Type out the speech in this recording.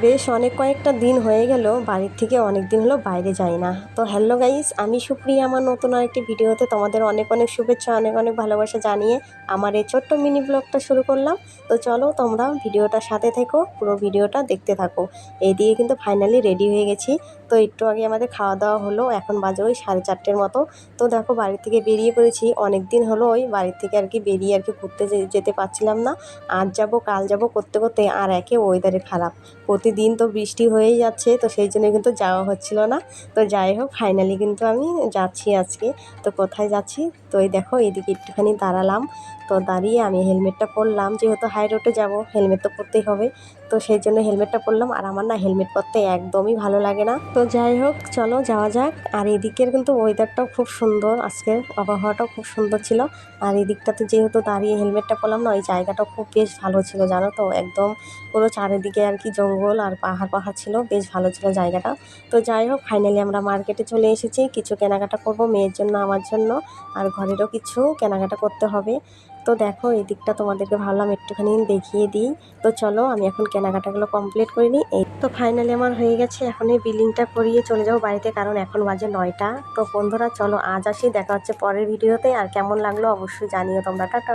বেশ কয়েকটা দিন হয়ে গেল বাড়ির থেকে অনেক দিন হলো বাইরে যাই না। তো হ্যালো গাইস, আমি সুপ্রিয়া। আমার নতুন আরেকটি ভিডিওতে তোমাদের অনেক শুভেচ্ছা, অনেক ভালোবাসা জানিয়ে আমার এই ছোট্ট মিনি ব্লগটা শুরু করলাম। তো চলো তোমরা ভিডিওটার সাথে থেকো, পুরো ভিডিওটা দেখতে থাকো। এইদিকে কিন্তু ফাইনালি রেডি হয়ে গেছি। তো একটু আগে আমাদের খাওয়া দাওয়া হলো, এখন বাজে ওই 4:30 মতো। তো দেখো বাড়ি থেকে বেরিয়ে পড়েছি। অনেক দিন হলো ওই বাড়ি থেকে বেরিয়ে ঘুরতে যেতে পারছিলাম না। আজ যাব কাল যাব করতে করতে আর ওয়েদারে খারাপ, প্রতিদিন তো বৃষ্টি হয়েই যাচ্ছে, তো সেই জন্য কিন্তু যাওয়া হচ্ছিল না। তো যাই হোক ফাইনালি কিন্তু আমি যাচ্ছি আজকে। তো কোথায় যাচ্ছি, তো এই দেখো এদিকে একটুখানি দাঁড়ালাম। তো দাঁড়িয়ে আমি হেলমেটটা পরলাম, যেহেতু হাই রোডে যাবো হেলমেট তো পরতেই হবে। তো সেই জন্য হেলমেটটা পরলাম, আর আমার না হেলমেট পরতে একদমই ভালো লাগে না। তো যাই হোক চলো যাওয়া যাক। আর এদিকের কিন্তু ওয়েদারটাও খুব সুন্দর, আজকের আবহাওয়াটাও খুব সুন্দর ছিল। আর এই দিকটাতে যেহেতু দাঁড়িয়ে হেলমেটটা পরলাম না, ওই জায়গাটাও খুব বেশ ভালো ছিল জানো তো, একদম পুরো চারিদিকে জঙ্গল আর পাহাড় ছিল, বেশ ভালো ছিল জায়গাটা। তো যাই হোক ফাইনালি আমরা মার্কেটে চলে এসেছি, কিছু কেনাকাটা করব মেয়ের জন্য, আমার জন্য, আর ঘরেরও কিছু কেনাকাটা করতে হবে। তো দেখো এই দিকটা তোমাদেরকে ভাবলাম একটুখানি দেখিয়ে দিই। তো চলো আমি এখন কেনাকাটাগুলো কমপ্লিট করে নিই। এই তো ফাইনালি আমার হয়ে গেছে, এখন এই বিলিংটা করিয়ে চলে যাবো বাড়িতে, কারণ এখন বাজে 9টা। তো বন্ধুরা চলো আজ আসি, দেখা হচ্ছে পরের ভিডিওতে। আর কেমন লাগলো অবশ্যই জানিও তোমরা। টাটা।